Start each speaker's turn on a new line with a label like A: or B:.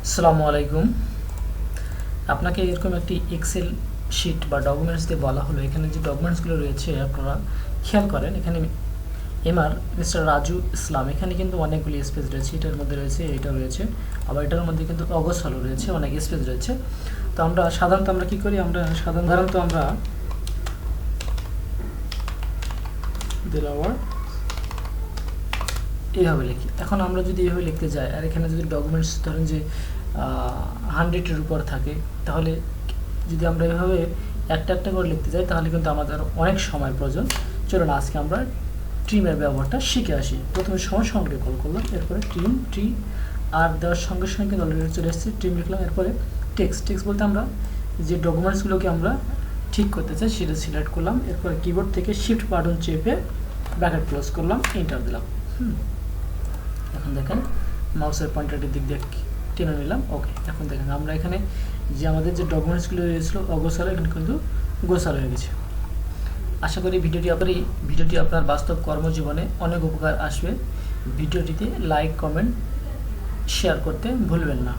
A: আসসালামু আলাইকুম। আপনাকে এরকম একটি এক্সেল শিট বা ডকুমেন্টস দিয়ে বলা হলো, এখানে যে ডকুমেন্টসগুলো রয়েছে আপনারা খেয়াল করেন। এখানে মিস্টার রাজু ইসলাম, এখানে কিন্তু অনেকগুলি স্পেস রয়েছে। এটার মধ্যে রয়েছে, এটা রয়েছে, আবার এটার মধ্যে কিন্তু অগোছালো রয়েছে, অনেক স্পেস রয়েছে। তো সাধারণত আমরা কি করি, সাধারণত আমরা দিলাওয়ার এইভাবে লিখি। এখন আমরা যদি এইভাবে লিখতে যাই আর এখানে যদি ডকুমেন্টস ধরেন যে 100-এর উপর থাকে, তাহলে যদি আমরা এভাবে একটা একটা করে লিখতে যাই তাহলে কিন্তু আমাদের অনেক সময় প্রয়োজন। চলুন আজকে আমরা ট্রিমের ব্যবহারটা শিখে আসি। প্রথমে সঙ্গে কল করলাম, এরপরে ট্রি আর দেওয়ার সঙ্গে সঙ্গে কিন্তু অলরেডি চলে এসেছে, ট্রিম লিখলাম। এরপরে টেক্সট বলতে আমরা যে ডকুমেন্টসগুলোকে আমরা ঠিক করতে চাই সেটা সিলেক্ট করলাম। এরপরে কিবোর্ড থেকে শিফট বাটন চেপে ব্র্যাকেট ক্লোজ করলাম, এন্টার দিলাম। এখন দেখেন মাউসের পয়েন্টারটির দিক দিয়ে টেনে নিলাম। ওকে, এখন দেখেন আমরা এখানে যে আমাদের যে ডকুমেন্টসগুলো রয়েছিল অগোছালো, এখানে কিন্তু গোছালো হয়ে গেছে। আশা করি ভিডিওটি আপনার বাস্তব কর্মজীবনে অনেক উপকার আসবে। ভিডিওটিতে লাইক, কমেন্ট, শেয়ার করতে ভুলবেন না।